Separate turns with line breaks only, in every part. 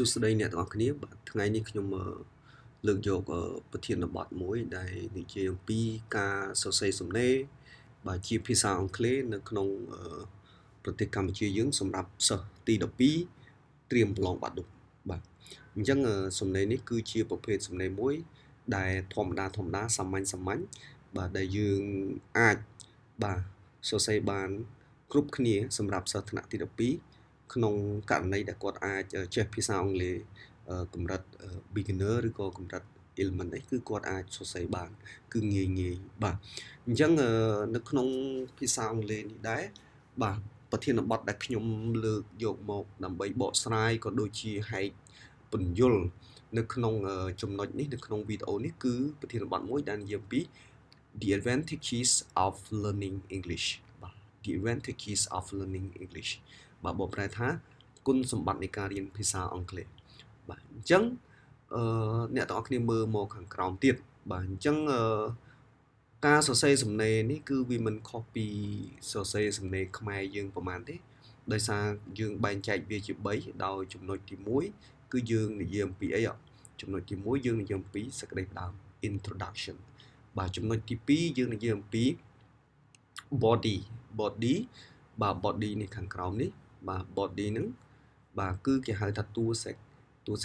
សួស្តីអ្នកទាំងអស់គ្នាបាទថ្ងៃនេះខ្ញុំលើកយកប្រធានបទមួយដែលនិយាយអំពីការសរសេរសំណេរបាទជាភាសាអង់គ្លេសនៅក្នុងប្រទេសកម្ពុជាយើងសម្រាប់សិស្សទី12ត្រៀមប្រឡងបាក់ឌុបបាទអញ្ចឹងសំណេរនេះគឺជាប្រភេទសំណេរមួយដែលធម្មតាសាមញ្ញបាទដែលយើងអាចបាទសរសេរបានគ្រប់គ្នាសម្រាប់សិស្សថ្នាក់ទី12ក្នុងករណីដែលគាត់អាចចេះភាសាអង់គ្លេសកម្រិត beginner ឬក៏កម្រិត element អីគឺគាត់អាចសរសេរបានគឺងាយបាទអញ្ចឹងនៅក្នុងភាសាអង់គ្លេសនេះដែរបាទប្រធានបទដែលខ្ញុំលើកយកមកដើម្បីបកស្រាយក៏ដូចជាហែកពន្យល់នៅក្នុងចំណុចនេះនៅក្នុងវីដេអូនេះគឺប្រធានបទមួយដែលនិយាយអំពី the advantages of learning English បាទ the advantages of learning English បាទបកប្រែថាគុណសម្បត្តិនៃការរៀនភាសាអង់គ្លេសបាទអញ្ចឹងអ្នកទាំងអស់គ្នាមើលមកខាងក្រោមទៀតបាទអញ្ចឹងការសរសេរសំណេរនេះគឺវាមិនខុសពីសរសេរសំណេរខ្មែរយើងប្រហែលទេដោយសារយើងបែងចែកវាជា3ដោយចំណុចទី1គឺយើងនិយាយអំពីអីចំណុចទី1យើងនិយាយអំពីសក្តីផ្ដើម introduction បាទចំណុចទី2យើងនិយាយអំពី body បាទ body នេះខាងក្រោមនេះបាទ body ហ្នឹងបាទគឺគេហៅថាតួសេច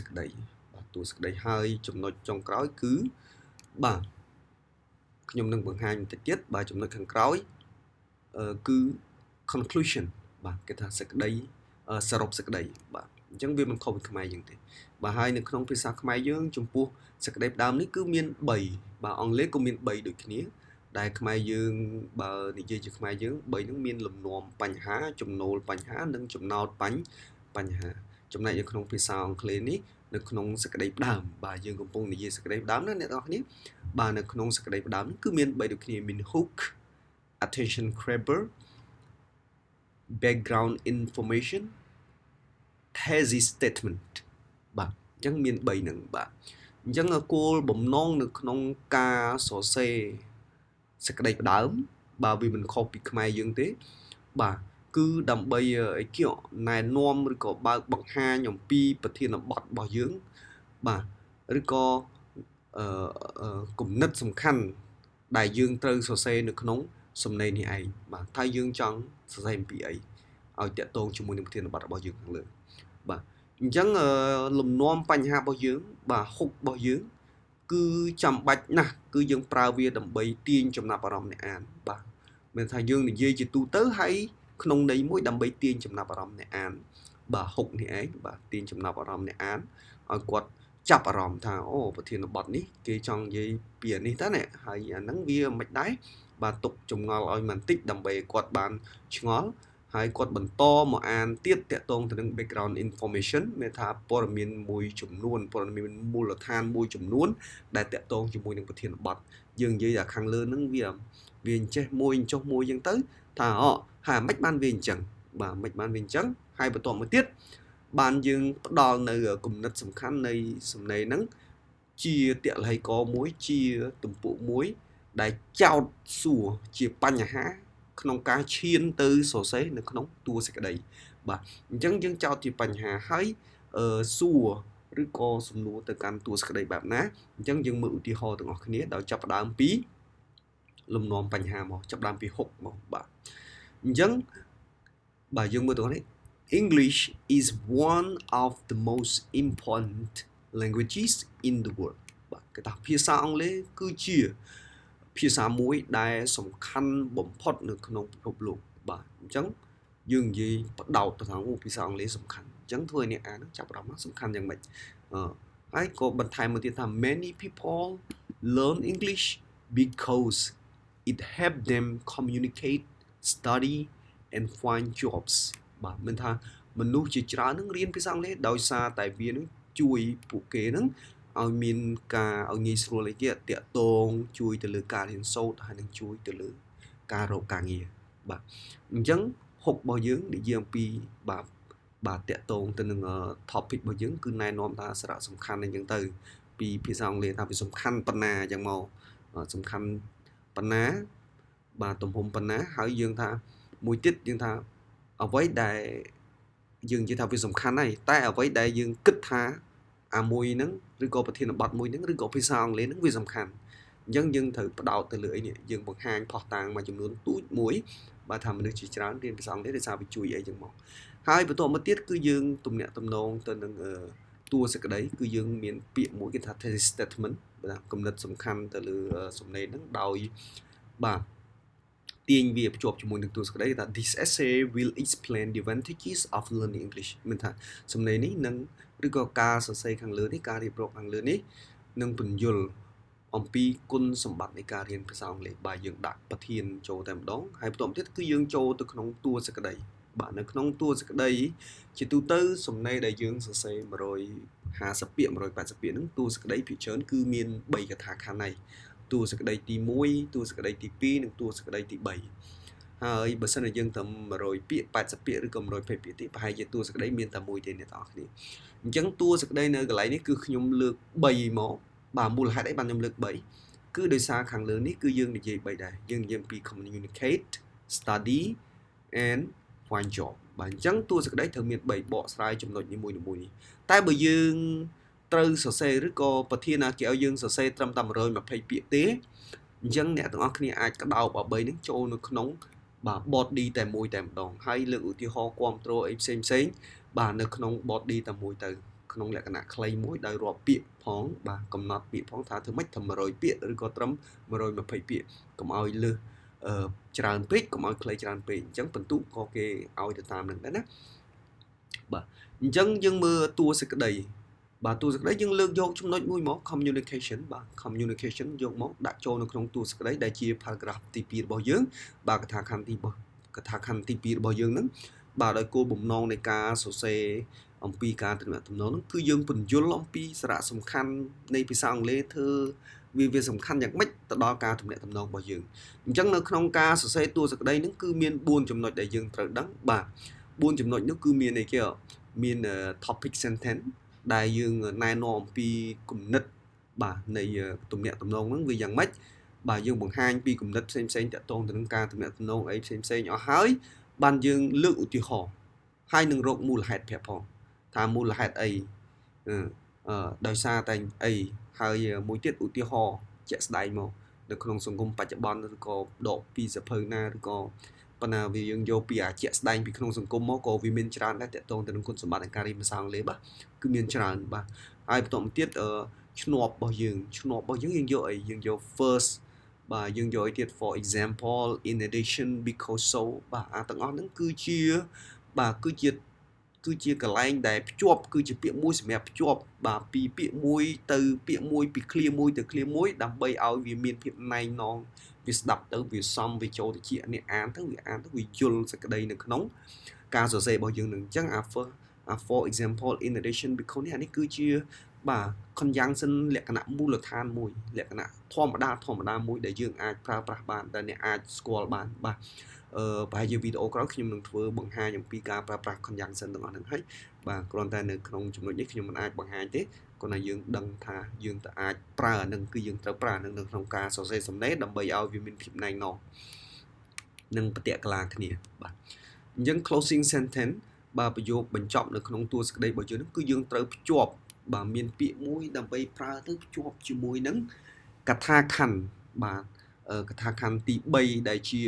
ក្តីបាទតួសេចក្តីហើយចំណុចចុងក្រោយគឺបាទខ្ញុំនឹងបង្ហាញបន្តិចទៀតបាទចំណុចខាងក្រោយគឺ conclusion បាទគេថាសេចក្តីសរុបសេចក្តីបាទអញ្ចឹងវាមិនខុសពីខ្មែរយើងទេបាទហើយនៅក្នុងភាសាខ្មែរយើងចំពោះសេចក្តីផ្ដើមនេះគឺមាន3បាទអង់គ្លេសក៏មាន3ដូចគ្នាដែលខ្មែរយើងបើនិយាយជាខ្មែរយើង3ហ្នឹងមានលំនាំបញ្ហាចំណូលបញ្ហានិងចំណោទបញ្ហាចំណែកនៅក្នុងភាសាអង់គ្លេសនេះនៅក្នុងសេចក្តីផ្ដើមបាទយើងកំពុងនិយាយសេចក្តីផ្ដើមណាអ្នកនរគ្នាបាទនៅក្នុងសេចក្តីផ្ដើមគឺមាន3ដូចគ្នាមាន hook attention grabber background information thesis statement បាទអញ្ចឹងមាន3ហ្នឹងបាទអញ្ចឹងគោលបំណងនៅក្នុងការសរសេរសេចក្តីផ្ដើមបាទវាមិនខុសពីខ្មែរយើងទេបាទគឺដើម្បីអីគេណែនាំឬក៏បើកបង្ហាញអំពីប្រធានបទរបស់យើងបាទឬក៏គំនិតសំខាន់ដែលយើងត្រូវសរសេរនៅក្នុងសំណេរនេះឯងបាទថាយើងចង់សរសេរអំពីអីឲ្យតាក់ទងជាមួយនឹងប្រធានបទរបស់យើងខាងលើបាទអញ្ចឹងលំនាំបញ្ហារបស់យើងបាទហុករបស់យើងគឺចាំបាច់ណាស់គឺយើងប្រើវាដើម្បីទាញចំណាប់អារម្មណ៍អ្នកអានបាទមានថាយើងនិយាយជាទូទៅហើយក្នុងន័យមួយដើម្បីទាញចំណាប់អារម្មណ៍អ្នកអានបាទហុកនេះឯងបាទទាញចំណាប់អារម្មណ៍អ្នកអានឲ្យគាត់ចាប់អារម្មណ៍ថាអូប្រធានបទនេះគេចង់និយាយពីអានេះតើណែហើយអាហ្នឹងវាមិនដែរបាទទុកចម្ងល់ឲ្យបន្តិចដើម្បីគាត់បានឆ្ងល់ហើយគាត់បន្តមកអានទៀតតាក់ទងទៅនឹង background information មានថាព័ត៌មានមួយចំនួនព័ត៌មានមូលដ្ឋានមួយចំនួនដែលតាក់ទងជាមួយនឹងប្រធានបទយើងនិយាយថាខាងលើហ្នឹងវាអញ្ចេះមួយអញ្ចោះមួយអញ្ចឹងទៅថាហើយមិនបានវាអញ្ចឹងបាទមិនបានវាអញ្ចឹងហើយបន្ទាប់មកទៀតបានយើងផ្ដល់នៅគំនិតសំខាន់នៃសំណេរហ្នឹងជាតលហិកមួយជាទំពុកមួយដែលចោតសួរជាបញ្ហាក្នុងការឈានទៅសរសេរនៅក្នុងតួសេចក្តីបាទអញ្ចឹងយើងចោតជាបញ្ហាហើយសួរឬក៏សំណួរទៅកាន់តួសេចក្តីបែបណាអញ្ចឹងយើងមើលឧទាហរណ៍ទាំងអស់គ្នាដោយចាប់ផ្ដើមពីលំនាំបញ្ហាមកចាប់ផ្ដើមពីហុកមកបាទអញ្ចឹងបាទយើងមើលទាំងនេះEnglish is one of the most important languages in the world បាទគេថាភាសាអង់គ្លេសគឺជាភាសាមួយដែលសំខាន់បំផុតនៅក្នុងពិភពលោកបាទអញ្ចឹងយើងនិយាយបដោតទៅថាភាសាអង់គ្លេសសំខាន់អញ្ចឹងធ្វើឲ្យអ្នកអានចាប់អារម្មណ៍សំខាន់យ៉ាងម៉េចហើយក៏បន្ថែមមកទៀតថា many people learn English because it help them communicate study and find jobs បាទមានថាមនុស្សជាច្រើននឹងរៀនភាសាអង់គ្លេសដោយសារតែវានឹងជួយពួកគេនឹងឲ្យមានការឲ្យងាយស្រួលអីគេតាក់ទងជួយទៅលើការរៀនសូត្រហើយនឹងជួយទៅលើការរកការងារបាទអញ្ចឹងហុករបស់យើងនិយាយអំពីបាទតាក់ទងទៅនឹង topic របស់យើងគឺណែនាំថាសារៈសំខាន់អីចឹងទៅពីភាសាអង់គ្លេសថាវាសំខាន់ប៉ុណ្ណាអញ្ចឹងមកសំខាន់ប៉ុណ្ណាបាទទំហំប៉ុណ្ណាហើយយើងថាមួយទៀតយើងថាអ្វីដែល dương chỉ thao vì sầm khăn này tại ở với đại dương kích thá mùi nắng rồi cóประเทศบาดมวยนึงrồi có ภาษาอังกฤษนึงវាសំខាន់អញ្ចឹងយើងត្រូវបដោតទៅលើអីនេះយើងបង្ហាញផុសតាងមួយចំនួនទូចមួយបើថាមនុស្សជាច្រើនរៀនភាសាអង់គ្លេសដោយសារវាជួយអីចឹងមកហើយបន្ទាប់មកទៀតគឺយើងទំនាក់ទំនងទៅនឹងតួសេចក្តីគឺយើងមានពាក្យមួយគេថា thesis statement បាទគំនិតសំខាន់ទៅលើសំណេរហ្នឹងដោយបាទទាញវាភ្ជាប់ជាមួយនឹងតួសេចក្តីថា this essay will explain the advantages of learning English មានថាសំណេរនេះនឹងឬក៏ការសរសេរខាងលើនេះការរៀបរាប់ខាងលើនេះនឹងពន្យល់អំពីគុណសម្បត្តិនៃការរៀនភាសាអង់គ្លេសបាទយើងដាក់ប្រធានចូលតែម្ដងហើយបន្ទាប់ទៀតគឺយើងចូលទៅក្នុងតួសេចក្តីបាទនៅក្នុងតួសេចក្តីជាទូទៅសំណេរដែលយើងសរសេរ150ពាក្យ180ពាក្យហ្នឹងតួសេចក្តីភាគច្រើនគឺមាន3កថាខណ្ឌហើយតួសេចក្តីទី1តួសេចក្តីទី2និងតួសេចក្តីទី3ហើយបើសិនជាយើងទៅ100ពាក្យ80ពាក្យឬក៏120ពាក្យទៀតប្រហែលជាតួសេចក្តីមានតែមួយទេអ្នកទាំងអស់គ្នាអញ្ចឹងតួសេចក្តីនៅកន្លែងនេះគឺខ្ញុំលើក3មកបាទមូលហេតុអីបានខ្ញុំលើក3គឺដោយសារខាងលើនេះគឺយើងនិយាយ3ដែរយើងនិយាយពី communicate study and find job បាទអញ្ចឹងតួសេចក្តីត្រូវមាន3បកស្រាយចំណុចនីមួយៗនេះតែបើយើងត្រូវសរសេរឬក៏ប្រធានគេឲ្យយើងសរសេរត្រឹមតែ120ពាក្យទេអញ្ចឹងអ្នកទាំងអស់គ្នាអាចក្តោបអា3ហ្នឹងចូលនៅក្នុងបាទ body តែមួយតែម្ដងហើយលើកឧទាហរណ៍គ្រប់គ្រងអីផ្សេងបាទនៅក្នុង body តែមួយទៅក្នុងលក្ខណៈខ្លីមួយដោយរាប់ពាក្យផងបាទកំណត់ពាក្យផងថាធ្វើម៉េចត្រឹម100ពាក្យឬក៏ត្រឹម120ពាក្យកុំឲ្យលើសច្រើនពេកកុំឲ្យខ្លីច្រើនពេកអញ្ចឹងបន្ទុកក៏គេឲ្យទៅតាមនឹងដែរណាបាទអញ្ចឹងយើងមើលតួសេចក្តីបាទតួសេចក្តីយើងលើកយកចំណុចមួយមក communication បាទ communication យកមកដាក់ចូលនៅក្នុងតួសេចក្តីដែលជា paragraph ទី2របស់យើងបាទកថាខណ្ឌទី2របស់យើងហ្នឹងបាទដោយគោលបំណងនៃការសរសេរអំពីការទំនាក់ទំនងហ្នឹងគឺយើងពន្យល់អំពីសារៈសំខាន់នៃភាសាអង់គ្លេសធ្វើវាសំខាន់យ៉ាងម៉េចទៅដល់ការទំនាក់ទំនងរបស់យើងអញ្ចឹងនៅក្នុងការសរសេរតួសេចក្តីហ្នឹងគឺមាន4ចំណុចដែលយើងត្រូវដឹងបាទ4ចំណុចនោះគឺមានអីគេមាន topic sentence ដែលយើងណែនាំអំពីគំនិតបាទនៃទំនាក់ទំនងហ្នឹងវាយ៉ាងម៉េចបាទយើងបង្ហាញពីគំនិតផ្សេងតាក់ទងទៅនឹងការទំនាក់ទំនងអីផ្សេងអស់ហើយបានយើងលើកឧទាហរណ៍ហើយនឹងរកមូលហេតុប្រាប់ផងថាមូលហេតុអីដោយសារតែអីហើយមួយទៀតឧទាហរណ៍ជាក់ស្ដែងមកនៅក្នុងសង្គមបច្ចុប្បន្នឬក៏ដកពីសភៅណាឬក៏ប៉ុន្តែវាយើងយកពីជាក់ស្ដែងពីក្នុងសង្គមមកក៏វាមានច្រើនដែរតាក់ទងទៅនឹងគុណសម្បត្តិនៃការរៀនភាសាអង់គ្លេសបាទគឺមានច្រើនបាទហើយបន្តមកទៀតឈ្នាប់របស់យើងយើងយកអីយើងយក first បាទយើងយកអីទៀត for example in addition because so បាទទាំងអស់ហ្នឹងគឺជាកន្លែងដែលភ្ជាប់គឺជាពាក្យមួយសម្រាប់ភ្ជាប់បាទពីពាក្យមួយទៅពាក្យមួយពីឃ្លាមួយទៅឃ្លាមួយដើម្បីឲ្យវាមានភាពណែនណងវាស្ដាប់ទៅវាសមវាចូលទៅជាអ្នកអានទៅវាយល់សេចក្តីនៅក្នុងការសរសេររបស់យើងនឹងអញ្ចឹងfor example in addition because នេះគឺជាបាទ conjunction លក្ខណៈមូលដ្ឋានមួយលក្ខណៈធម្មតាមួយដែលយើងអាចប្រើប្រាស់បានដែលអ្នកអាចស្គាល់បានបាទប្រហែលជាវីដេអូក្រោយខ្ញុំនឹងធ្វើបង្ហាញអំពីការប្រើប្រាស់ conjunction ទាំងអស់ហ្នឹងហើយបាទគ្រាន់តែនៅក្នុងចំណុចនេះខ្ញុំមិនអាចបង្ហាញទេគ្រាន់តែយើងដឹងថាយើងទៅអាចប្រើអានឹងគឺយើងត្រូវប្រើអានឹងនៅក្នុងការសរសេរសំណេរដើម្បីឲ្យវាមានភាពណែនណងនិងបតិកលាគ្នាបាទអញ្ចឹង closing sentence បាទប្រយោគបញ្ចប់នៅក្នុងតួសេចក្តីរបស់យើងគឺយើងត្រូវភ្ជាប់បាទមានពាក្យមួយដើម្បីប្រើទៅភ្ជាប់ជាមួយនឹងកថាខណ្ឌបាទកថាខណ្ឌទី3ដែលជា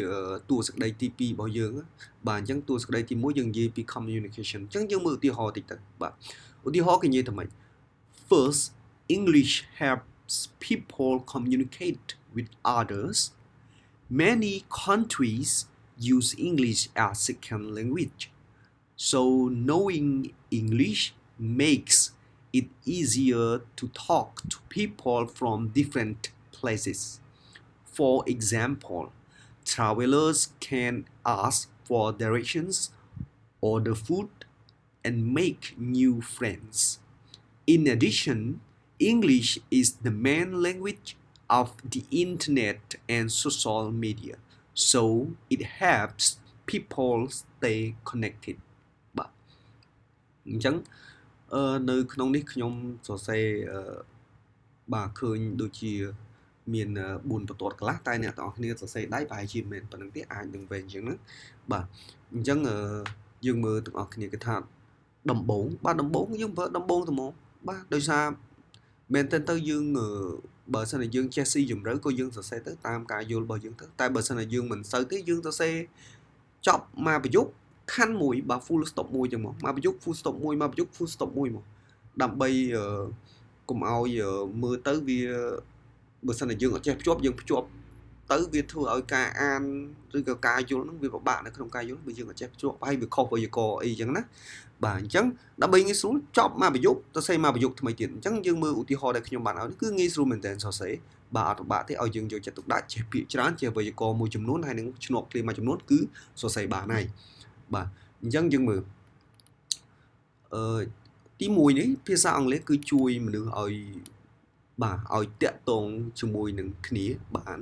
តួសេចក្តីទី2របស់យើងបាទអញ្ចឹងតួសេចក្តីទី1យើងនិយាយពី communication អញ្ចឹងយើងមើលឧទាហរណ៍តិចទៅបាទឧទាហរណ៍គេនិយាយថាម៉េច First English helps people communicate with others many countries use English as second language so knowing English makes it easier to talk to people from different places. For example, travelers can ask for directions, order food, and make new friends. In addition, English is the main language of the internet and social media, so it helps people stay connected. បាទអញ្ចឹងនៅក្នុងនេះខ្ញុំសរសេរបាទឃើញដូចជាមាន4បន្ទាត់កន្លះតែអ្នកទាំងអស់គ្នាសរសេរដៃប្រហែលជាមិនប៉ុណ្្នឹងទេអាចនឹងវែងជាងហ្នឹងបាទអញ្ចឹងយើងមើលទាំងអស់គ្នាគេថា ដំបងបាទដំបងយើងប្រើដំបងទៅមកបាទដោយសារមែនតើទៅយើងបើសិនជាយើងចេះស៊ីជំរឿក៏យើងសរសេរទៅតាមការយល់របស់យើងទៅតែបើសិនជាយើងមិនសូវទេយើងសរសេរចប់មកប្រយុទ្ធខណ្ឌមួយបាទ full stop មួយចឹងមកប្រយុទ្ធ full stop មួយមកប្រយុទ្ធ full stop មួយមកដើម្បីកុំឲ្យមើលទៅវាបើសិនជាយើងអត់ចេះភ្ជាប់យើងភ្ជាប់ទៅវាធ្វើឲ្យការអានឬក៏ការយល់ហ្នឹងវាពិបាកនៅក្នុងការយល់បើយើងអត់ចេះភ្ជាប់ហើយវាខុសវេយ្យាករណ៍អីចឹងណាបាទអញ្ចឹងដើម្បីងាយស្រួលចប់មកប្រយុទ្ធទៅសេមកប្រយុទ្ធថ្មីទៀតអញ្ចឹងយើងមើលឧទាហរណ៍ដែលខ្ញុំបានឲ្យគឺងាយស្រួលមែនតើសរសេរបាទអត់ពិបាកទេឲ្យយើងយកចិត្តទុកដាក់ចេះពាក្យច្រើនចេះវេយ្យាករណ៍មួយចំនួនហើយនឹងឆ្នក់ឃ្លាមួយចំនួនគឺសរសេរបានហើយបាទអញ្ចឹងយើងមើលទី1នេះភាសាអង់គ្លេសគឺជួយមនុស្សឲ្យបាទឲ្យតាក់ទងជាមួយនឹងគ្នាបាន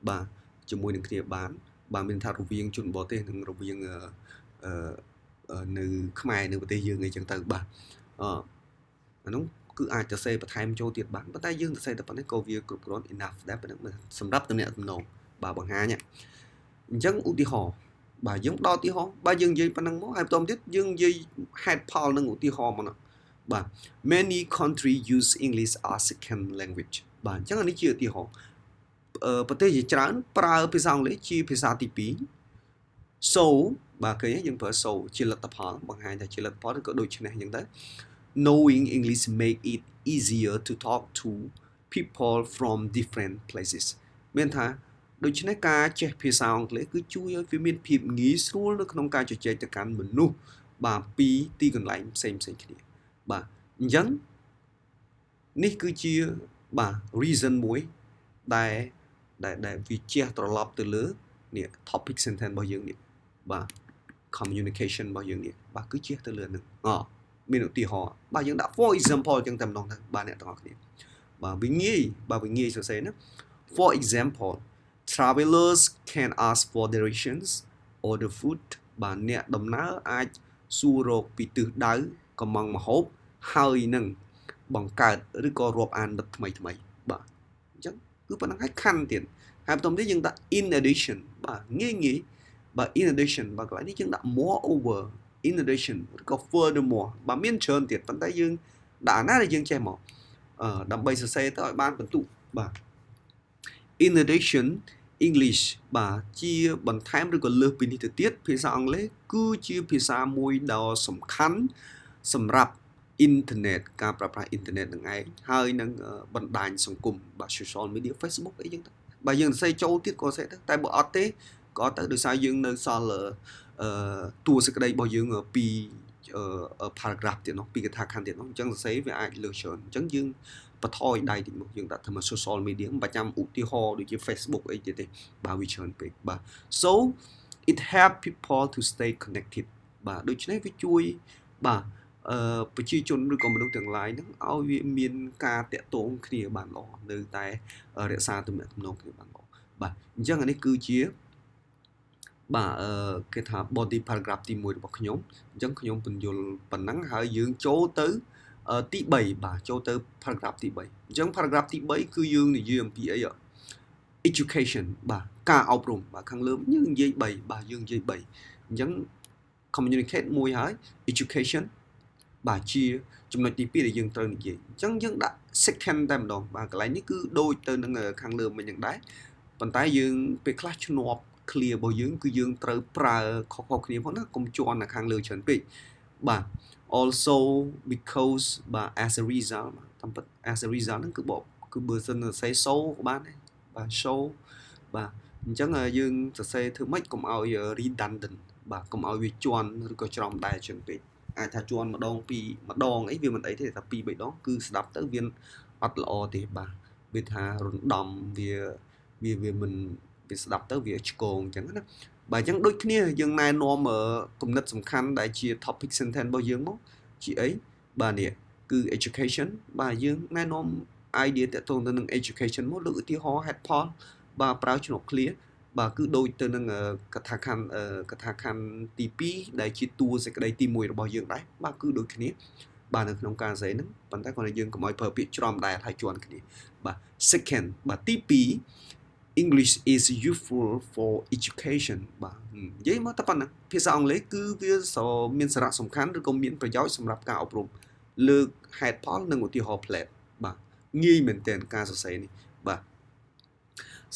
បាទជាមួយនឹងគ្នាបានបាទមានថារវាងជនបរទេសនិងរវាងនៅខ្មែរនៅប្រទេសយើងអីចឹងទៅបាទអានោះគឺអាចសរសេរបន្ថែមចូលទៀតបានប៉ុន្តែយើងសរសេរតែប៉ុណ្ណេះក៏វាគ្រប់គ្រាន់ enough ដែរប៉ុណ្ណឹងសម្រាប់តំណែងបាទបង្ហាញអញ្ចឹងឧទាហរណ៍បាទយើងដល់ឧទាហរណ៍បាទយើងនិយាយប៉ុណ្ណឹងមកហើយបន្តទៀតយើងនិយាយហេតុផលនឹងឧទាហរណ៍មកណាបាទ many country use English as second language បាទអញ្ចឹងអានេះជាឧទាហរណ៍ប្រទេសជាច្រើនប្រើភាសាអង់គ្លេសជាភាសាទី2 so បាទឃើញយើងប្រើ so ជាលទ្ធផលបង្ហាញថាជាលទ្ធផលឬក៏ដូចនេះអញ្ចឹងទៅ knowing English make it easier to talk to people from different places មានថាដូច្នេះការចេះភាសាអង់គ្លេសគឺជួយឲ្យវាមានភាពងាយស្រួលនៅក្នុងការជជែកទៅកាន់មនុស្សបាទពីទីកន្លែងផ្សេងគ្នាបាទអញ្ចឹងនេះគឺជាបាទ reason មួយដែលវាជះត្រឡប់ទៅលើនេះ topic sentence របស់យើងនេះបាទ communication របស់យើងនេះបាទគឺជះទៅលើនឹងមានឧទាហរណ៍បាទយើងដាក់ for example ចឹងតែម្ដងទៅបាទអ្នកទាំងអស់គ្នាបាទវាងាយសរសេរណា for example travelers can ask for directions or the food បាទអ្នកដំណើរអាចសួររកពីទិសដៅកំងម្ហូបហើយនឹងបង្កើតឬក៏រាប់អានបទថ្មីបាទអញ្ចឹងគឺប៉ុណ្ណឹងហើយខណ្ឌទៀតហើយបន្ទាប់ទៀតយើងដាក់ in addition បាទងាយបាទ in addition បាទកន្លែងនេះយើងដាក់ moreover in addition ឬក៏ furthermore បាទមានច្រើនទៀតប៉ុន្តែយើងដាក់ណាដែលយើងចេះមកដើម្បីសរសេរទៅឲ្យបានបន្ទុកបាទ in addition English បាទជាបន្ថែមឬក៏លើសពីនេះទៅទៀតភាសាអង់គ្លេសគឺជាភាសាមួយដ៏សំខាន់សម្រាប់អ៊ីនធឺណិតការប្រើប្រាស់អ៊ីនធឺណិតនឹងឯងហើយនឹងបណ្ដាញសង្គមបាទ social media Facebook អីចឹងទៅបើយើងសរសេរចូលទៀតក៏សរសេរទៅតែបើអត់ទេក៏ទៅដោយសារយើងនៅសល់តួសេចក្តីរបស់យើងពីparagraph ទៀតនោះពីកថាខណ្ឌទៀតនោះអញ្ចឹងសរសេរវាអាចលើសច្រើនអញ្ចឹងយើងបន្ថយដៃតិចមកយើងដាក់ធ្វើ social media មិនបាច់ចាំឧទាហរណ៍ដូចជា Facebook អីទៀតទេបាទវាច្រើនពេកបាទ so it help people to stay connected បាទដូច្នេះវាជួយបាទប្រជាជនឬក៏មនុស្សទាំងឡាយហ្នឹងឲ្យវាមានការតាក់ទងគ្នាបានល្អនៅតែរក្សាទំនាក់ទំនងគ្នាបានល្អបាទអញ្ចឹងអានេះគឺជាបាទគេថា body paragraph ទី1របស់ខ្ញុំអញ្ចឹងខ្ញុំបញ្យល់ប៉ុណ្ណឹងហើយយើងចូលទៅទី3បាទចូលទៅ paragraph ទី3អញ្ចឹង paragraph ទី3គឺយើងនិយាយអំពីអីeducation បាទការអប់រំបាទខាងលើយើងនិយាយ3បាទយើងនិយាយ3អញ្ចឹង communicate មួយហើយ education បាទជាចំណុចទី2ដែលយើងត្រូវនិយាយអញ្ចឹងយើងដាក់ second តែម្ដងបាទកន្លែងនេះគឺដូចទៅនឹងខាងលើមិញយ៉ាងដែរប៉ុន្តែយើងពេលខ្លះឆ្នាប់ clear របស់យើងគឺយើងត្រូវប្រើខុសៗគ្នាផងណាកុំជន់នៅខាងលើច្រើនពេកបាទ also because បាទ as a result តាមពិត as a result ហ្នឹងគឺបើសិនសរសេរ so ក៏បានដែរបាទ show បាទអញ្ចឹងយើងសរសេរធ្វើម៉េចកុំឲ្យ redundant បាទកុំឲ្យវាជន់ឬក៏ច្រំដែរច្រើនពេកអាចថាជន់ម្ដងពីរម្ដងអីវាមិនអីទេតែ2 3ដងគឺស្ដាប់ទៅវាអត់ល្អទេបាទវាថារំដំវាមិនវាស្ដាប់ទៅវាឆ្កងអញ្ចឹងណាបាទអញ្ចឹងដូចគ្នាយើងណែនាំគំនិតសំខាន់ដែលជា topic sentence របស់យើងមកជាអីបាទនេះគឺ education បាទយើងណែនាំ idea តទៅនឹង education មកលើកឧទាហរណ៍ headផលបាទប្រើជំនួស clear បាទគឺដូចទៅនឹងកថាខណ្ឌទី2ដែលជាតួសេចក្តីទី1របស់យើងដែរបាទគឺដូចគ្នាបាទនៅក្នុងការសរសេរហ្នឹងប៉ុន្តែគាត់យើងកុំឲ្យប្រើពាក្យច្រំដែរហើយជន់គ្នាបាទ second បាទទី2 English is useful for education បាទនិយាយមកតែប៉ុណ្ណឹងភាសាអង់គ្លេសគឺវាមានសារៈសំខាន់ឬក៏មានប្រយោជន៍សម្រាប់ការអប់រំលើកហេតុផលនិងឧទាហរណ៍ផ្លែតបាទងាយមែនទែនការសរសេរនេះបាទ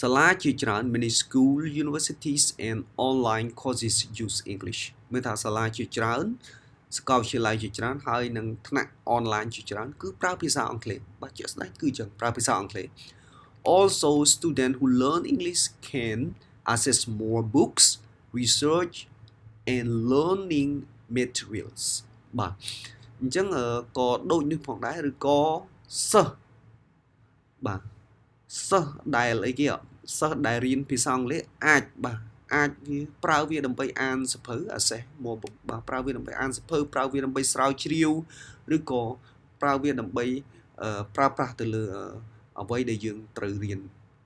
សាលាជាច្រើន many school universities and online courses use English មានថាសាលាជាច្រើនសាកលវិទ្យាល័យជាច្រើនហើយនឹងថ្នាក់ online ជាច្រើនគឺប្រើភាសាអង់គ្លេសបាទជាក់ស្ដែងគឺចឹងប្រើភាសាអង់គ្លេសAlso, students who learn English can access more books, research, and learning materials. បាទអញ្ចឹងក៏ដូចនេះផងដែរឬក៏សិស្សបាទសិស្សដែលអីគេសិស្សដែលរៀនភាសាអង់គ្លេសអាចវាប្រើវាដើម្បីអានសភៅ access more book បាទប្រើវាដើម្បីអានសភៅប្រើវាដើម្បីស្រាវជ្រាវឬក៏ប្រើវាដើម្បីប្រើប្រាស់ទៅលើអ្វីដែលយើងត្រូវរៀន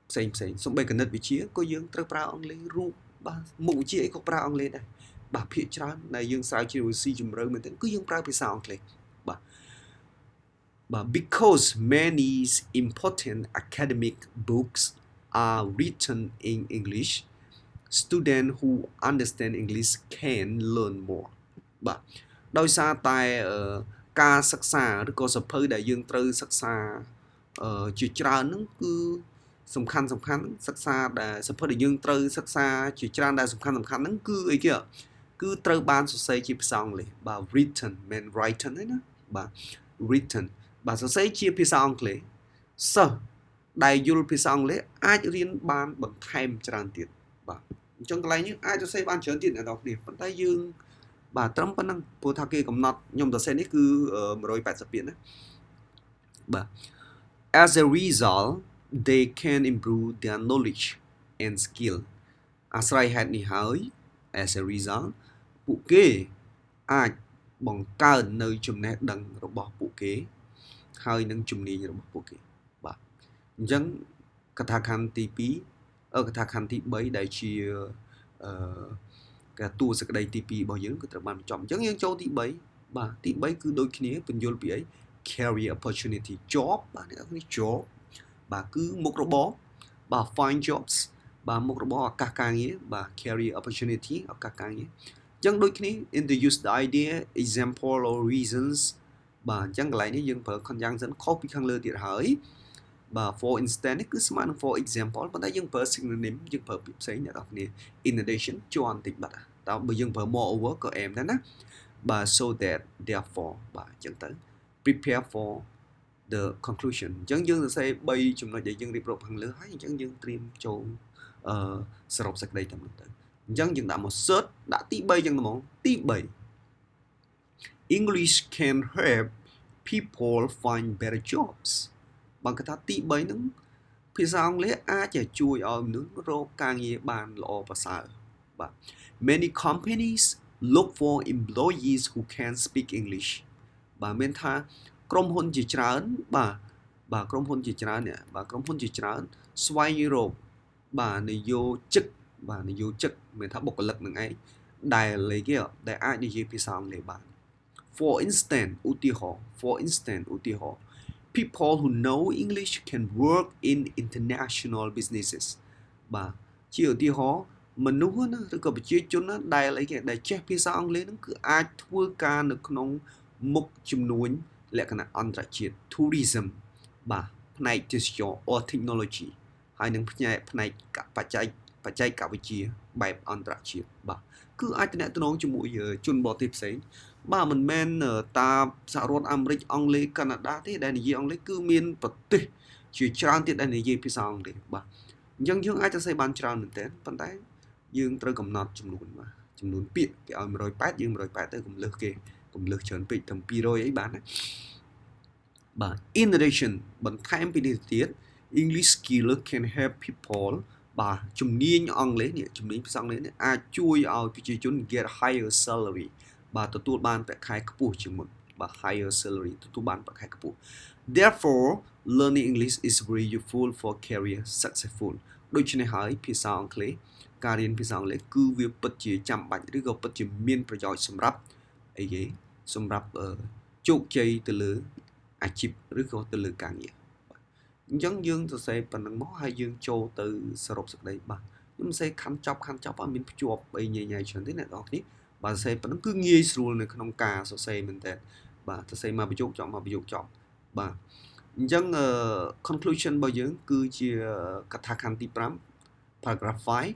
ផ្សេងសំបីគណិតវិទ្យាក៏យើងត្រូវប្រើអង់គ្លេសរូបបាទមុខវិជ្ជាអីក៏ប្រើអង់គ្លេសដែរបាទភាគច្រើនដែលយើងស្រាវជ្រាវស៊ីជម្រៅមែនទេគឺយើងប្រើភាសាអង់គ្លេសបាទ because many important academic books are written in English students who understand English can learn more បាទដោយសារតែការសិក្សាឬក៏សភៅដែលយើងត្រូវសិក្សាជាច្រើនហ្នឹងគឺសំខាន់សិក្សាដែលសភៅដែលយើងត្រូវសិក្សាជាច្រើនដែលសំខាន់ហ្នឹងគឺអីគេគឺត្រូវបានសរសេរជាភាសាអង់គ្លេសបាទ written មិន written ទេណាបាទ written បាទសរសេរជាភាសាអង់គ្លេសសិស្សដែលយល់ភាសាអង់គ្លេសអាចរៀនបានបន្ថែមច្រើនទៀតបាទអញ្ចឹងកន្លែងនេះអាចសរសេរបានច្រើនទៀតអ្នកនរគ្នាប៉ុន្តែយើងបាទត្រឹមប៉ុណ្្នឹងព្រោះថាគេកំណត់ខ្ញុំសរសេរនេះគឺ180ពាក្យណាបាទ As a result they can improve their knowledge and skill អាស្រ័យហេតុនេះហើយ as a result ពួកគេអាចបង្កើននៅចំណេះដឹងរបស់ពួកគេហើយនឹងជំនាញរបស់ពួកគេបាទអញ្ចឹងកថាខណ្ឌទី2កថាខណ្ឌទី3ដែលជាតួសក្តីទី2របស់យើងគឺត្រូវបានបញ្ចប់អញ្ចឹងយើងចូលទី3បាទទី3គឺដូចគ្នាពន្យល់ពីអី career opportunity job បាទអ្នកនរគ្នា job បាទគឺមុខរបរបាទ find jobs បាទមុខរបរឱកាសការងារបាទ career opportunity ឱកាសការងារអញ្ចឹងដូចគ្នា introduce the idea example or reasons បាទអញ្ចឹងកន្លែងនេះយើងប្រើ conjunction ខុសពីខាងលើទៀតហើយបាទ for instance នេះគឺស្មើនឹង for example ប៉ុន្តែយើងប្រើ synonym យើងប្រើពាក្យផ្សេងអ្នកនរគ្នា in addition ជាន់តិចបាត់តើបើយើងប្រើ moreover ក៏អែមដែរណាបាទ so that therefore បាទអញ្ចឹងទៅ prepare for the conclusion អញ្ចឹងយើងសរសេរ3ចំណុចដែលយើងរៀបរាប់ខាងលើហើយអញ្ចឹងយើងត្រៀមចូលសរុបសេចក្តីតាមនោះទៅអញ្ចឹងយើងដាក់មក search ដាក់ទី3អញ្ចឹងហ្មងទី3 English can help people find better jobs បើគេថាទី3ហ្នឹងភាសាអង់គ្លេសអាចជួយឲ្យមនុស្សរកការងារបានល្អប្រសើរបាទ Many companies look for employees who can speak English បាទមានថាក្រុមហ៊ុនជាច្រើនបាទក្រុមហ៊ុនជាច្រើននេះបាទក្រុមហ៊ុនជាច្រើនស្វែងរកបាទនយោជិកមានថាបុគ្គលិកនឹងឯងដែលអាចនិយាយភាសាអង់គ្លេសបាន For instance ឧទាហរណ៍ people who know English can work in international businesses បាទជាឧទាហរណ៍មនុស្សណាឬក៏ប្រជាជនណាដែលចេះភាសាអង់គ្លេសហ្នឹងគឺអាចធ្វើការនៅក្នុងមុខជំនួញលក្ខណៈអន្តរជាតិ tourism បាទផ្នែកទេសចរ or technology ហើយនឹងផ្នែកបច្ចេកវិទ្យាបែបអន្តរជាតិបាទគឺអាចទំនាក់ទំនងជាមួយជនបរទេសផ្សេងបាទមិនមែនតាមសហរដ្ឋអាមេរិកអង់គ្លេសកាណាដាទេដែលនិយាយអង់គ្លេសគឺមានប្រទេសជាច្រើនទៀតដែលនិយាយភាសាអង់គ្លេសបាទអញ្ចឹងយើងអាចសរសេរបានច្រើនមែនទែនប៉ុន្តែយើងត្រូវកំណត់ចំនួនពាក្យគេឲ្យ180យើង180ទៅកុំលើសច្រើនពេកទាំង200អីបានណាបាទ in addition បន្ថែមពីនេះទៀត English skill can help people បាទជំនាញអង់គ្លេសនេះជំនាញភាសាអង់គ្លេសនេះអាចជួយឲ្យប្រជាជន get higher salary បាទទទួលបានប្រាក់ខែខ្ពស់ជាងមុនបាទ higher salary ទទួលបានប្រាក់ខែខ្ពស់ therefore learning English is very useful for career successful ដូច្នេះហើយភាសាអង់គ្លេសការរៀនភាសាអង់គ្លេសគឺវាពិតជាចាំបាច់ឬក៏ពិតជាមានប្រយោជន៍សម្រាប់ជោគជ័យទៅលើអាជីពឬក៏ទៅលើការងារ Dân dương thực sự phần năng mó hay dương châu từ sở rộp sực đấy bà nhưng mà sẽ khăn chọc ở mình chuột bây nhảy nhảy chuyện thế này đó nhé bà sẽ phần năng cứ nghi xuống này không cả sở sẽ mình thế bà thực sự mà bị dụ chọn bà dân conclusion bao giờ cứ chia cả thạc hành tí pram paragraph 5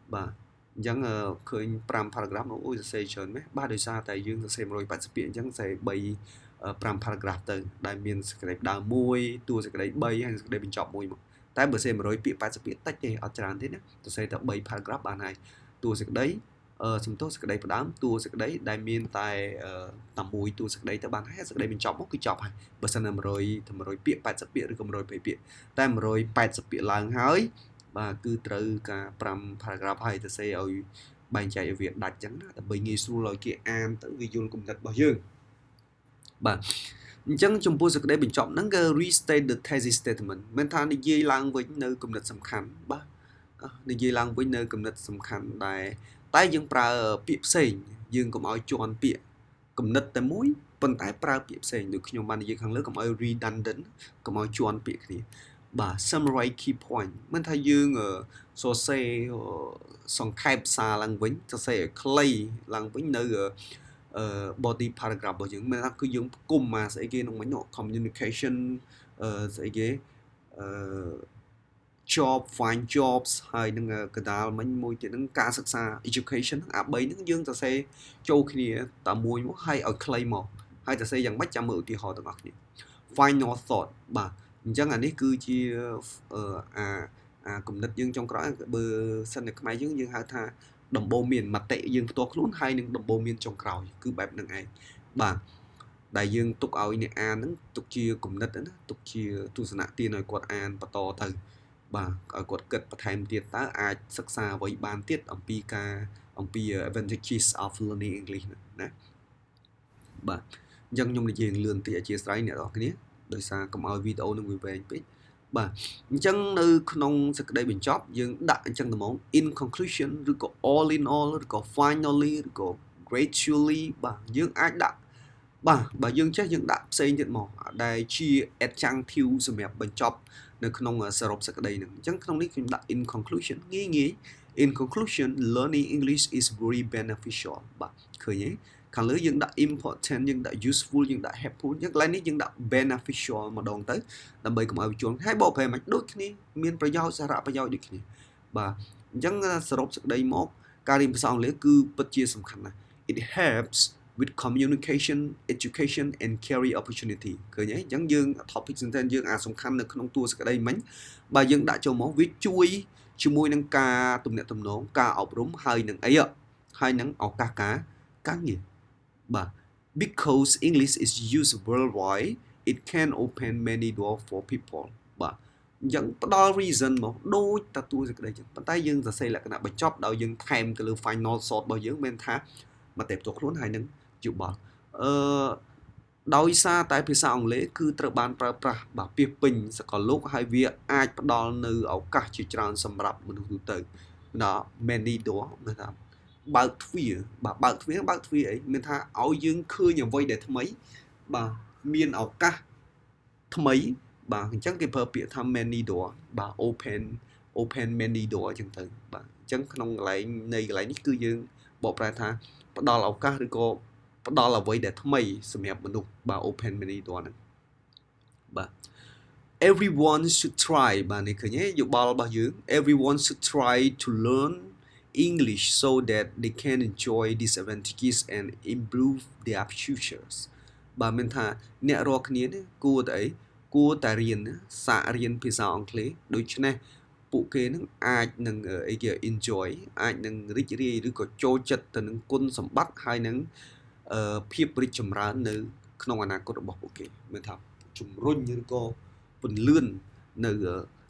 bà dân khởi pram paragraph nó ôi sẽ chuyện mấy ba đời xa tại dương sẽ rồi bạn sẽ biến dân sẽ bay pram paragraph từ đại miền sẽ cái đào môi tua sẽ cái bay hay cái bên chọn môi mà tại bữa xem rồi bị bạn sẽ biết tách đi ở tràn thế nhé tôi sẽ tập bay paragraph bạn này tua sẽ đấy chúng tôi sẽ cái đấy đám tua sẽ cái đấy đại miền tại tầm mùi tua sẽ cái đấy tại bạn hết sẽ cái đấy bên chọn một cái chọn hay bữa xem rồi bị bạn sẽ biết rồi bị tại rồi bạn sẽ biết là hơi và cứ từ cả pram paragraph hay tôi sẽ ở bài chạy ở việc đặt chẳng là bởi nghi xu lời kia an tới vì dùng cùng đặt bao dương bà chẳng trong bộ sự đấy bình chọn nâng restate the thesis statement mình than đi dây lang với nơi cùng đặt sầm khăn ba đi dây lang với nơi cùng đặt sầm khăn đại tái dương pra piệp sình dương cũngឲ្យជន់ពាក្យកំណត់តែមួយប៉ុន្តែប្រើពាក្យផ្សេងដូចខ្ញុំបាននិយាយខាងលើកុំឲ្យ redundant កុំឲ្យជន់ពាក្យគ្នាបាទ summarize key point មិនថាយើងសរសេរសង្ខេបសារឡើងវិញសរសេរឲ្យខ្លីឡើងវិញនៅbody paragraph របស់យើងមានថាគឺយើងគុំមកស្អីគេក្នុងមិញ communication ស្អីគេjob find jobs ហើយនឹងកដាលមិញមួយទៀតនឹងការសិក្សា education អា3ហ្នឹងយើងសរសេរចូលគ្នាតែមួយមកហើយឲ្យខ្លីមកហើយសរសេរយ៉ាងម៉េចចាំមើលឧទាហរណ៍ទាំងអស់គ្នា final thought បាទអញ្ចឹងអានេះគឺជាគំនិតយើងចុងក្រោយបើសិនតែខ្មែរយើងហៅថាដំបូងមានមតិយើងផ្ទាល់ខ្លួនហើយនឹងដំបូងមានចុងក្រោយគឺបែបហ្នឹងឯងបាទដែលយើងទុកឲ្យអ្នកអានហ្នឹងទុកជាគំនិតណាទុកជាទស្សនៈទានឲ្យគាត់អានបន្តទៅបាទឲ្យគាត់គិតបន្ថែមទៀតតើអាចសិក្សាអ្វីបានទៀតអំពី advantages of learning English ណាបាទអញ្ចឹងខ្ញុំនិយាយលឿនតិចអធិស្ឋានអ្នកនរគ្នាដោយសារកុំឲ្យវីដេអូនឹងវាវែងពេកបាទអញ្ចឹងនៅក្នុងសេចក្តីបញ្ចប់យើងដាក់អញ្ចឹងត្មង in conclusion ឬក៏ all in all ឬក៏ finally ឬក៏ gradually បាទយើងអាចដាក់បាទបើយើងចេះយើងដាក់ផ្សេងទៀតមកដែលជា adjunctive សម្រាប់បញ្ចប់នៅក្នុងសរុបសេចក្តីហ្នឹងអញ្ចឹងក្នុងនេះខ្ញុំដាក់ in conclusion ងាយ in conclusion learning English is very beneficial បាទឃើញទេខាងលើយើងដាក់ important យើងដាក់ useful យើងដាក់ helpful អញ្ចឹងកន្លែងនេះយើងដាក់ beneficial ម្ដងទៅដើម្បីកុំឲ្យជួនហើយបកប្រែមិនដូចគ្នាមានប្រយោជន៍សារៈប្រយោជន៍ដូចគ្នាបាទអញ្ចឹងសរុបសេចក្តីមកការរៀនភាសាអង់គ្លេសគឺពិតជាសំខាន់ណាស់ it helps with communication education and career opportunity ឃើញទេអញ្ចឹងយើង topic sentence យើងសំខាន់នៅក្នុងតួសេចក្តីមិញបើយើងដាក់ចូលមកវាជួយជាមួយនឹងការទំនាក់ទំនងការអប់រំហើយនឹងអីហើយនឹងឱកាសការងារបាទ because English is used worldwide it can open many doors for people បាទអញ្ចឹងផ្ដល់ reason មកដូចតាតួសេចក្តីចឹងប៉ុន្តែយើងសរសេរលក្ខណៈបញ្ចប់ដោយយើងថែមទៅលើ final thought របស់យើងមិនថាមតិផ្ទាល់ខ្លួនហើយនឹងយោបល់ដោយសារតែភាសាអង់គ្លេសគឺត្រូវបានប្រើប្រាស់បាទពាសពេញសកលលោកហើយវាអាចផ្ដល់នៅឱកាសជាច្រើនសម្រាប់មនុស្សទូទៅណា many door មានថាបើកទ្វារបាទបើកទ្វារអីមានថាឲ្យយើងឃើញអ្វីដែលថ្មីបាទមានឱកាសថ្មីបាទអញ្ចឹងគេប្រើពាក្យថា many door បាទ open many door អញ្ចឹងទៅបាទអញ្ចឹងក្នុងកន្លែងនេះគឺយើងបកប្រែថាផ្ដល់ឱកាសឬក៏ផ្ដល់អ្វីដែលថ្មីសម្រាប់មនុស្សបាទ open many door ហ្នឹងបាទ everyone should try បាទនេះឃើញទេយោបល់របស់យើង everyone should try to learn English so that they can enjoy these advantages and improve their futures បាទមានថាអ្នករាល់គ្នាគួរតែរៀនសាករៀនភាសាអង់គ្លេសដូច្នេះពួកគេនឹងអាចនឹងអីគេ enjoy អាចនឹងរីករាយឬក៏ចូលចិត្តទៅនឹងគុណសម្បត្តិហើយនឹងភាពរីកចម្រើននៅក្នុងអនាគតរបស់ពួកគេមានថាជំរុញឬក៏ពន្លឿននៅ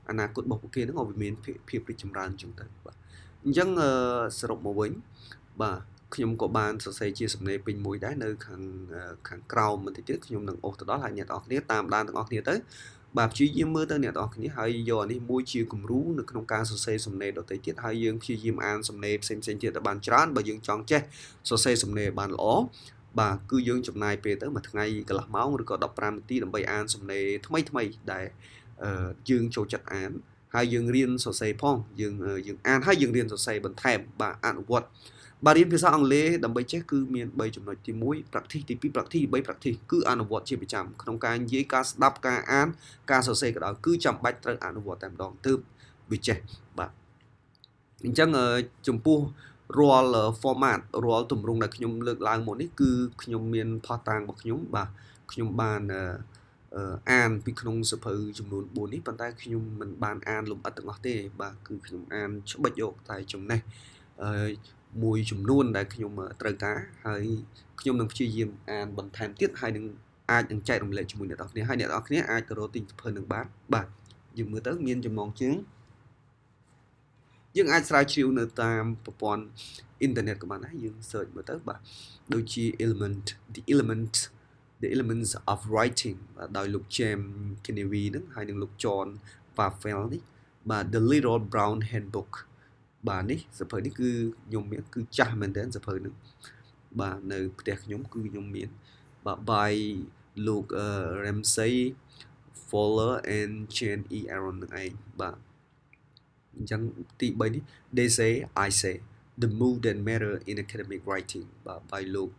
អនាគតរបស់ពួកគេនឹងឲ្យមានភាពរីកចម្រើនអញ្ចឹងទៅបាទអញ្ចឹងសរុបមកវិញបាទខ្ញុំក៏បានសរសេរជាសំណេរពេញមួយដែរនៅខាងក្រោមបន្តិចទៀតខ្ញុំនឹងអូសទៅដល់ហើយអ្នកទាំងអស់គ្នាតាមដានទាំងអស់គ្នាទៅបាទព្យាយាមមើលទៅអ្នកទាំងអស់គ្នាហើយយកអានេះមួយជាគំរូនៅក្នុងការសរសេរសំណេរដទៃទៀតហើយយើងព្យាយាមអានសំណេរផ្សេងទៀតឲ្យបានច្រើនបើយើងចង់ចេះសរសេរសំណេរបានល្អ បាទគឺយើងចំណាយពេលទៅមួយថ្ងៃកន្លះម៉ោងឬក៏15នាទីដើម្បីអានសំណេរថ្មីដែលយើងចូលចិត្តអានហើយយើងរៀនសរសេរផងយើងអានហើយយើងរៀនសរសេរបន្ថែមបាទអនុវត្តបាទរៀនភាសាអង់គ្លេសដើម្បីចេះគឺមាន3ចំណុចទី1 practice ទី2 practice ទី3 practice គឺអនុវត្តជាប្រចាំក្នុងការនិយាយការស្ដាប់ការអានការសរសេរក៏ដោយគឺចាំបាច់ត្រូវអនុវត្តតែម្ដងទើបវាចេះបាទអញ្ចឹងចំពោះរាល់ format រាល់ទម្រង់ដែលខ្ញុំលើកឡើងមកនេះគឺខ្ញុំមានផុសតាងរបស់ខ្ញុំបាទខ្ញុំបានអានពីក្នុងសៀវភៅចំនួន4នេះប៉ុន្តែខ្ញុំមិនបានអានលម្អិតទាំងអស់ទេបាទគឺខ្ញុំអានច្បិចយកតែចំណេះមួយចំនួនដែលខ្ញុំត្រូវការហើយខ្ញុំនឹងព្យាយាមអានបន្ថែមទៀតហើយនឹងអាចនឹងចែករំលែកជាមួយអ្នកនរគ្នាហើយអ្នកនរគ្នាអាចទៅរកទិញសៀវភៅនឹងបានបាទយើងមើលទៅមានចំណងជើងយើងអាចស្រាវជ្រាវនៅតាមប្រព័ន្ធអ៊ីនធឺណិតក៏បានដែរយើង search មើលទៅបាទដូចជា the elements of writing ដោយលោក James Kennedy ហ្នឹងហើយនឹងលោក John Barfield នេះបាទ the little brown handbook បាទនេះសៀវភៅនេះគឺខ្ញុំមានគឺចាស់មែនទែនសៀវភៅហ្នឹងបាទនៅផ្ទះខ្ញុំគឺខ្ញុំមានបាទ by លោក Ramsey Fowler and Jane E. Aaron នឹងឯងបាទអញ្ចឹងទី3នេះ they say I say the mood that matter in academic writing បាទby លោក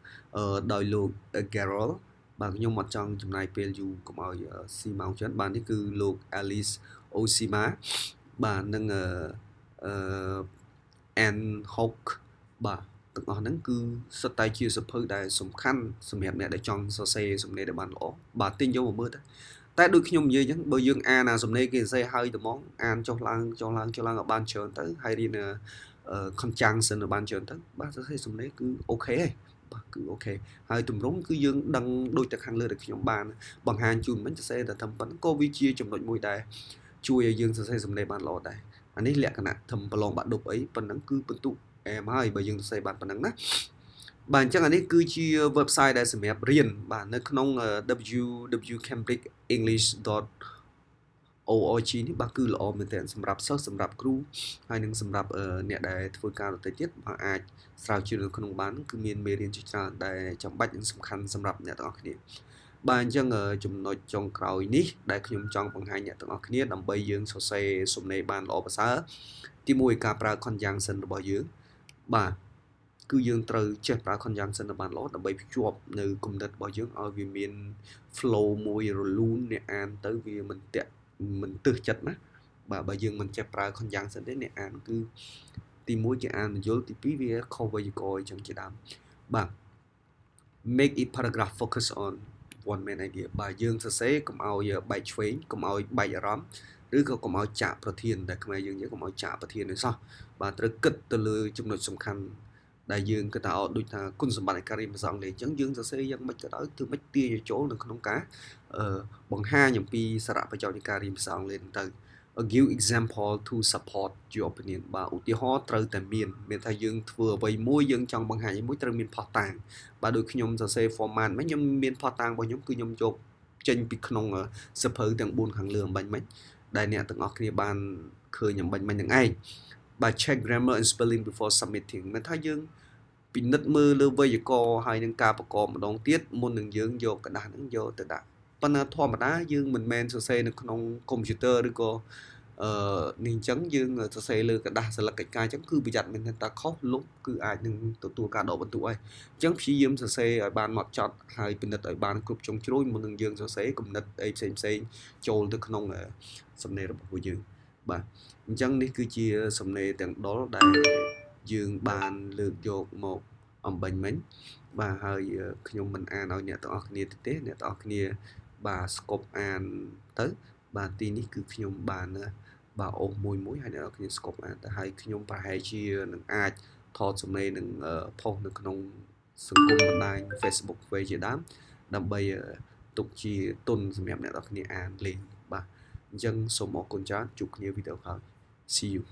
ដោយលោក Garrel បាទខ្ញុំអត់ចង់ចំណាយពេលយូរកុំឲ្យស៊ីម៉ោងច្រើនបាទនេះគឺលោក Alice Osima បាទនិងAnne Hoke បាទទាំងអស់ហ្នឹងគឺសុទ្ធតែជាសៀវភៅដែលសំខាន់សម្រាប់អ្នកដែលចង់សរសេរសំណេរដែលបានល្អបាទទិញយកមកមើលទៅតែដូចខ្ញុំនិយាយអញ្ចឹងបើយើងអានអាសំណេរគេសរសេរហើយត្មងអានចុះឡើងឲ្យបានច្រើនទៅហើយរៀនconjunction ឲ្យបានច្រើនទៅបាទសរសេរសំណេរគឺអូខេហើយបាទគឺអូខេហើយទម្រង់គឺយើងដឹងដូចតែខាងលើដែលខ្ញុំបានបង្ហាញជូនមិញសរសេរតែត្រឹមប៉ុណ្្នឹងក៏វាជាចំណុចមួយដែលជួយឲ្យយើងសរសេរសំណេរបានល្អដែរអានេះលក្ខណៈធំប្រឡងបាក់ឌុបអីប៉ុណ្ណឹងគឺបន្ទុកអែមហើយបើយើងសរសេរបានប៉ុណ្ណឹងណាបាទអញ្ចឹងអានេះគឺជា website ដែលសម្រាប់រៀនបាទនៅក្នុង www.cambridgeenglish.org នេះបាទគឺល្អមែនទែនសម្រាប់សិស្សសម្រាប់គ្រូហើយនឹងសម្រាប់អ្នកដែលធ្វើការដទៃទៀតបាទអាចស្រាវជ្រាវនៅក្នុងបានគឺមានមេរៀនជាច្រើនដែលចាំបាច់និងសំខាន់សម្រាប់អ្នកទាំងអស់គ្នាបាទអញ្ចឹងចំណុចចុងក្រោយនេះដែលខ្ញុំចង់បង្ហាញអ្នកទាំងអស់គ្នាដើម្បីយើងសរសេរសំណេរបានល្អប្រសើរទី1ការប្រើ conjunction របស់យើងបាទគឺយើងត្រូវចេះប្រើ conjunction ឲ្យបានល្អដើម្បីភ្ជាប់នៅគំនិតរបស់យើងឲ្យវាមាន flow មួយរលូនអ្នកអានទៅវាមិនទើសចិត្តណាបាទបើយើងមិនចេះប្រើ conjunction ទេអ្នកអានគឺទី1គេអានមិនយល់ទី2វាខុសវេយ្យាករណ៍អញ្ចឹងជាដើមបាទ make it paragraph focus on one main idea បាទយើងសរសេរកុំឲ្យបែកឆ្វេងកុំឲ្យបែកអារម្មណ៍ឬក៏កុំឲ្យចាក់ប្រធានតែខ្មែរយើងនិយាយកុំឲ្យចាក់ប្រធាននេះសោះបាទត្រូវគិតទៅលើចំណុចសំខាន់ដែលយើងគិតថាដូចថាគុណសម្បត្តិនៃការរៀនភាសាអង់គ្លេសអញ្ចឹងយើងសរសេរយ៉ាងម៉េចក៏ដោយធ្វើម៉េចទាញចូលនៅក្នុងការបង្ហាញអំពីសារៈប្រយោជន៍នៃការរៀនភាសាអង់គ្លេសទៅ give example to support your opinion បាទឧទាហរណ៍ត្រូវតែមានថាយើងធ្វើអ្វីមួយយើងចង់បង្ហាញអ្វីមួយត្រូវមានផុសតាងបាទដូចខ្ញុំសរសេរ format មកខ្ញុំមានផុសតាងរបស់ខ្ញុំគឺខ្ញុំយកចេញពីក្នុងសៀវភៅទាំង4ខាងលើអំបញ្ញមិញដែលអ្នកទាំងអស់គ្នាបានឃើញអំបញ្ញមិញនឹងឯងបាទ check grammar and spelling before submitting មានថាយើងពិនិត្យមើលលើវេយ្យាករណ៍ហើយនឹងការប្រកបម្ដងទៀតមុននឹងយើងយកกระดาษហ្នឹងយកទៅដាក់ប៉ុន្តែធម្មតាយើងមិនមែនសរសេរនៅក្នុងកុំព្យូទ័រឬក៏នេះអញ្ចឹងយើងសរសេរលើกระดาษសិលឹកកិច្ចការអញ្ចឹងគឺប្រយ័ត្នមែនតែខុសលុបគឺអាចនឹងទទួលការដកបន្ទុកហើយអញ្ចឹងព្យាយាមសរសេរឲ្យបានហ្មត់ចត់ហើយពិនិត្យឲ្យបានគ្រប់ជ្រុងជ្រោយមុននឹងយើងសរសេរគំនិតអីផ្សេងចូលទៅក្នុងសំណេររបស់ពួកយើងបាទអញ្ចឹងនេះគឺជាសំណេរទាំងដុលដែលយើងបានលើកយកមកអំបញ្ញមិញបាទហើយខ្ញុំមិនអានឲ្យអ្នកទាំងអស់គ្នាទេអ្នកទាំងអស់គ្នាបាទស្គប់អានទៅបាទទីនេះគឺខ្ញុំបានបាទអូសមួយហើយអ្នកទាំងអស់គ្នាស្គប់អានទៅហើយខ្ញុំប្រហែលជានឹងអាចថតសំណេរនឹងផុសនៅក្នុងសង្គមបណ្ដាញ Facebook វិញជាដើមដើម្បីទុកជាទុនសម្រាប់អ្នកទាំងអស់គ្នាអានលេងបាទអញ្ចឹងសូមអរគុណច្រើនជួបគ្នាវីដេអូក្រោយ See you